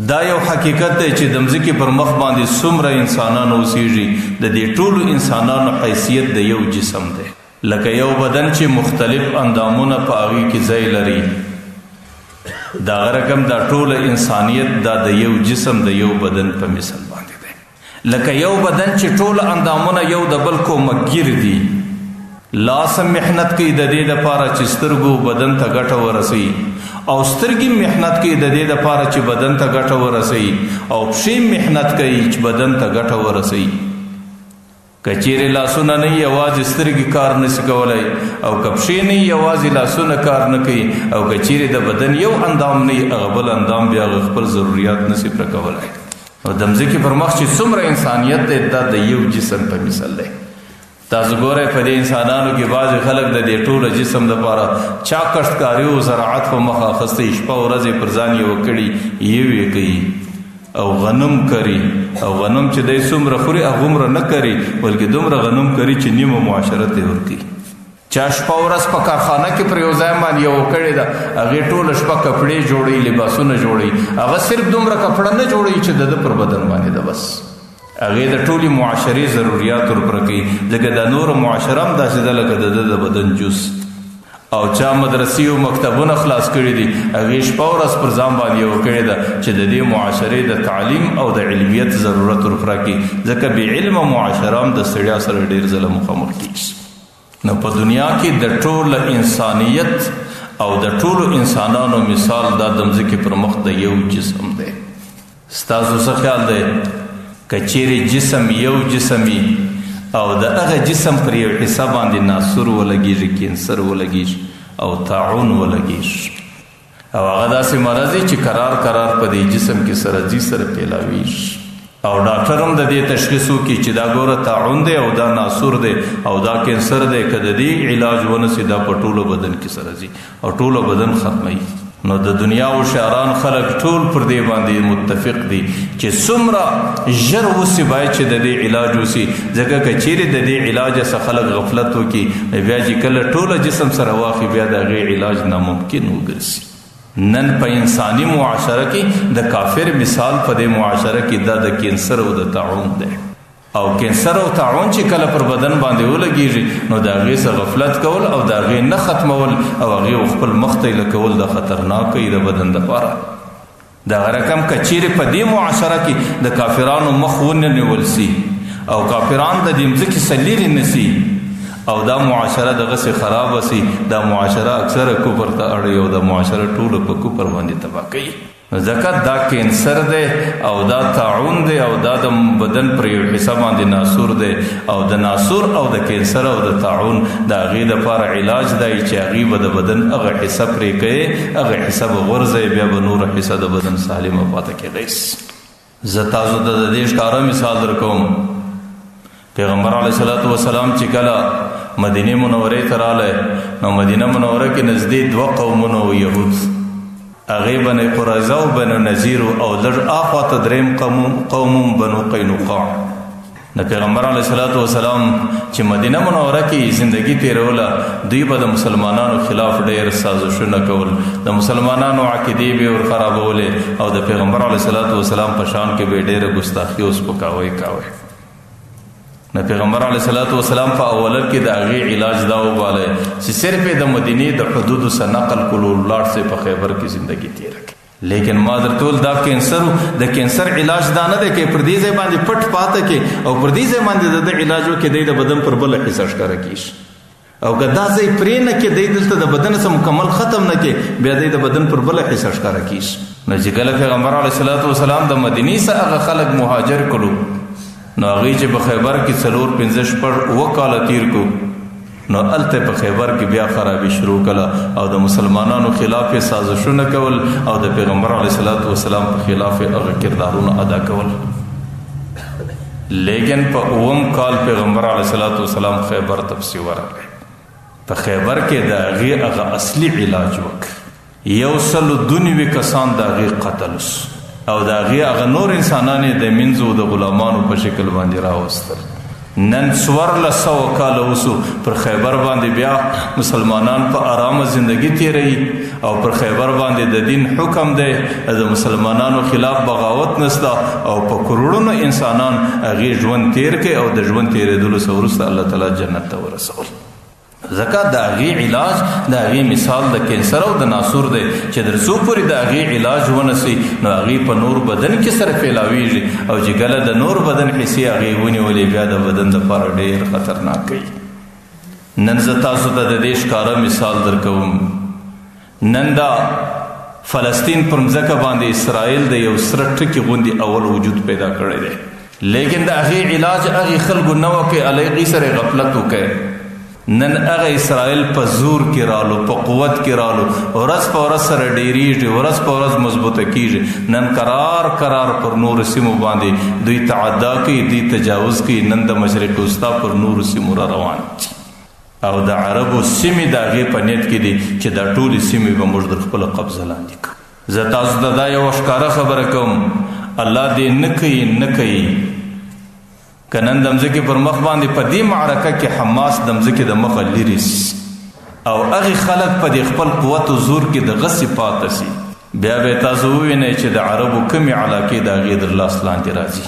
دا یو حقیقت دی چې د مځکې پر مخ باندې څومره انسانان اوسیږي د دې ټولو انسانانو حیثیت د یو جسم دی، لکه یو بدن چې مختلف اندامونه په هغې کې ځای لري، دغه رقم دا ټوله انسانیت دا د یو جسم د یو بدن په مثل باندې دی. لکه یو بدن چې ټوله اندامونه یو د بل کومکګیر دي، لاس محنت کوي د دې دپاره چې سترګو بدن ته ګټه ورسوي، او سترګې محنت کوي د دې دپاره چې بدن ته ګټه ورسوي، او پښې محنت کوي چې بدن ته ګټه ورسوي. که چیرې لاسونه نه یوازې سترګې کار نشي کولی، او که پښې نه یوازې لاسونه کار نه کوي، او که چیرې د بدن یو اندام نه هغه بل اندام بیا خپل ضروریات نشي پوره کولی. او د مځکې پر مخ چې څومره انسانیت دی دا د یو جسم په مثل دی. تاسو ګورئ په دې انسانانو کې بعضې خلک د دې ټوله جسم دپاره چا کښتکاري او زراعت په مخ اخیستی، شپه ورځې پر ځان یې وکړي، یوې کوي او غنم کري، او غنم چې دی څومره خوري هغومره نه کري، بلکې دومره غنم کري چې نیمه معاشرت یې ورکوي. چا شپه ورځ په کارخانه کې پر یو ځای باندې یو کړې ده، هغې ټوله شپه کپړې جوړوي، لباسونه جوړوي، هغه صرف دومره کپړه نه جوړوي چې د ده پر بدن باندې ده، بس هغې د ټولې معاشرې ضروریات ورپوره کوي. ځکه دا نوره معاشره هم داسې ده لکه د ده د بدن جز. او چا مدرسې او مکتبونه خلاص کړي دي، هغې شپه ورځ پر ځان باندې یو کړې ده چې د دې معاشرې د تعلیم او د علمیت ضرورت ورپوره کړي. ځکه بې علمه معاشره هم د ستړیا سره ډېر ځله مخامخ کېږي. نو په دنیا کې د ټوله انسانیت او د ټولو انسانانو مثال دا د مځکې پر مخ د یو جسم دی. ستاسو څه خیال دی؟ که چیرې جسم یو جسم وي او د هغه جسم پر یو حصه باندې ناسور ولګېږي، کینسر ولګېږي او طاعون ولګېږي، او هغه داسې مرض دی چې قرار په دې جسم کې سره ځي، سره پیلاویږي، او ډاکټر هم د دې تشخیص وکړي چې دا ګوره طاعون دی او دا ناسور دی او دا کینسر دی. که د دې علاج ونسي دا په ټولو بدن کې سره ځي او ټولو بدن ختموي. نو د دنیا او شاعران خلک ټول پر دې باندې متفق دي چې څومره ژر وسي باید چې د دې علاج وسي. ځکه که چیرې د دې علاج څخه خلک غفلت وکړي، بیا چې کله ټوله جسم سره واخلي بیا د هغې علاج ناممکن وګرځي. نن په انساني معاشره کې د کافر مثال په دې معاشره کې دا د کینسر او د طاعون دی. او کینسر او طاعون چې کله پر بدن باندې ولګېږي نو د هغې څخه غفلت کول او د هغې نه ختمول او هغې خپل مخ ته یې لکول دا خطرناک وي د بدن دپاره. دغه رقم که چیرې په دې معاشره کې د کافرانو مخ ونیول سي او کافران د دې مځکې څخه لرې نه سي او دا معاشره دغسې خرابه سي، دا معاشره اکثره کفر ته اړوي او دا معاشره ټوله په کفر باندې تباه کوي. ځکه دا کینسر دی او دا طاعون دی او دا د بدن پر یو حصه باندې ناسور دی، او د ناسور او د کینسر او د طاعون د هغې دپاره علاج دی چې هغې به د بدن هغه حصه پرې کوي، هغه حصه به غورځوي، بیا به نوره حصه د بدن سالمه پاته کېدی سي. زه تاسو ته د دې ښکاره مثال درکوم. پیغمبر علیه صلات وسلام چې کله مدینې منورې ته رالی نو مدینه منوره کې نږدې 2 قومونه و یهود، هغې بنی قریظه او بنو نذیر او لږ اخوا ته 3 قوم بنو قینقاع. د پیغمبر علیه صلات وسلام چې مدینه منوره کې زندگی تیروله، دوی به د مسلمانانو خلاف ډېر سازشونه کول، د مسلمانانو عقیدې به ور خرابولې او د پیغمبر علیه صلات وسلام په شان کې به ډېره ګستاخي او سپکاوی کاوه. نو پیغمبر علیه صلات وسلام په اولت کې د هغې علاج دا وبالی چې صرف د مدینې د حدودو څخه نقل کړو، لاړ سي په خیبر کې زندگی تیره کړي. لیکن ما درته ویل دا کینسر د کینسر علاج دا نه دی چې پر دې ځای باندې پټ پاته کې او پر دې ځای باندې د علاج وکړي، دی د بدن پر بله حصه ښکاره کېږي، او که دا ځای پرې نه کې دی دلته د بدن څخه مکمل ختم نه کې بیا دی د بدن پر بله حصه ښکاره کېږي. نو چې کله پیغمبر علیه صلات وسلام د مدینې څخه هغه خلک مهاجر کړو نو هغې چې په خیبر کې 4 5 6 9 کاله تیر کو نو هلته په خیبر کې بیا خرابي شروع کړه او د مسلمانانو خلاف یې سازشونه کول او د پیغمبر علیه صلات وسلام په خلاف یې هغه کردارونه ادا کول. لیکن په 9 کال پیغمبر علیه صلات وسلام خیبر ته پسې ورغلی. په خیبر کې د هغې هغه اصلي علاج وکړ. 192 کسان د هغې قتل او د هغې هغه نور انسانان یې د منځو د غلامانو په شکل باندې راوستل. نن 1400 کاله وسو پر خیبر باندې بیا مسلمانان په آرامه زندگی تیروي او پر خیبر باندې د دین حکم دی د مسلمانانو خلاف بغاوت نسته او په کروڑونو انسانان هغې ژوند تیر کوي او د ژوند تیرېدلو څخه وروسته الله تعالی جنت ته ورسول. ځکه د هغې علاج د هغې مثال د کینسر او د ناسور دی چې تر څو پورې د هغې علاج ونسي نو هغې په نور بدن کې سره پیلاویږي او چې کله د نور بدن حصې هغې ونیولې بیا د بدن دپاره ډېر خطرناک کوي. نن زه تاسو ته د دې ښکاره مثال درکوم. نن دا فلسطین پر مځکه باندې اسرائیل د یو سره ټکي غوندې اول وجود پیدا کړی دی، لیکن د هغې علاج هغې خلکو نه وکړي، هغې سره غفلت وکړي. نن هغه اسرائیل په زور کې رالو، په قوت کې رالو، ورځ په ورځ سره ډیریږي، ورځ په ورځ مضبوطه کیږي. نن قرار پر نورو سیمو باندې دوی تعدا کوي، دوی تجاوز کوي. نن د مشرق وسطا پر نورو سیمو را روان او د عربو سیمې د هغې په نیت کې دي چې دا ټولې سیمې به موږ در خپله قبضه لاندې کړو. زه تاسو ته دا یوه ښکاره خبره کوم، الله دې نه کوي نه کوي که نن د مځکې پر مخ باندې په دې معرکه کې حماس د مځکې د مخه لرې سي او هغې خلک په دې خپل قوت و زور کې د غسې پاته سي، بیا به تاسو ووینئ چې د عربو کمې علاقې د هغې در لاس لاندې راځي.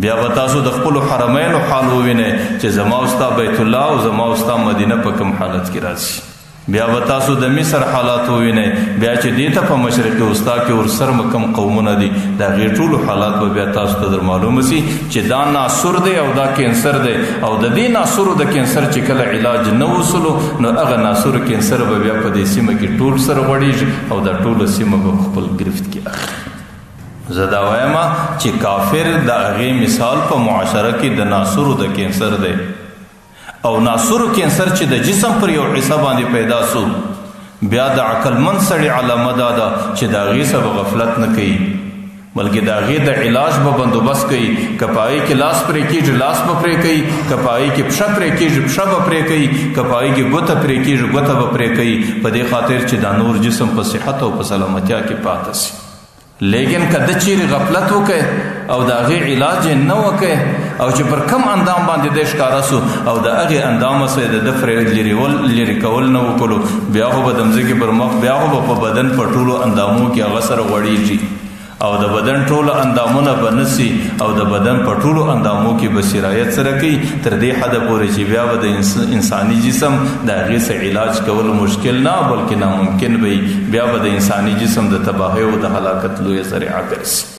بیا به تاسو د خپلو حرمینو حال ووینئ چې زما او ستا بیت الله او زما او ستا مدینه په کوم حالت کې راځي. بیا به تاسو د مصر حالات ووینئ، بیا چې دې ته په مشرق وسطا کې ورسره کم قومونه دي د هغې ټولو حالات به بیا تاسو ته در معلومه سي چې دا ناسور دی او دا کینسر دی او د دې ناسورو د کینسر چې کله علاج نه وصلو نو هغه ناسور کینسر به بیا په دې سیمه کې ټول سره غوړېږي او دا ټوله سیمه به خپل گرفت کې اخلي. زه دا وایم چې کافر د هغې مثال په معاشره کې د ناسورو د کینسر دی او ناسورو کینسر چې د جسم پر یو حصه باندې پیدا سو بیا د عقلمند سړي علامه دا ده چې د هغې څخه به غفلت نه کوي بلکې د هغې د علاج به بندوبست کوي. که په هغې کې لاس پرې کېږي لاس به پرې کوي، که په هغې کې پښه پرې کېږي پښه به پرې کوي، که په هغې کې ګوته پرې کېږي ګوته به پرې کوي، په دې خاطر چې دا نور جسم په صحت او په سلامتیا کې پاته سي. لیکن که د چیرې غفلت وکړي او د هغې علاج یې نه وکړي او چې پر کم اندام باندې دی ښکاره سو او د هغې اندامه سره د ده لرې کول نه وکړو بیا خو به د مځکې پر مخ بیا خو به په بدن په ټولو اندامو کې هغه سره غوړېږي او د بدن ټوله اندامونه به نسي او د بدن په ټولو اندامو کې به سرایت سره کوي تر دې حده پورې چې بیا به د انساني جسم د هغې څخه علاج کول مشکل نه بلکې ناممکن به بیا به د انساني جسم د تباهۍ او د هلاکت لویه ذریعه ګرځي.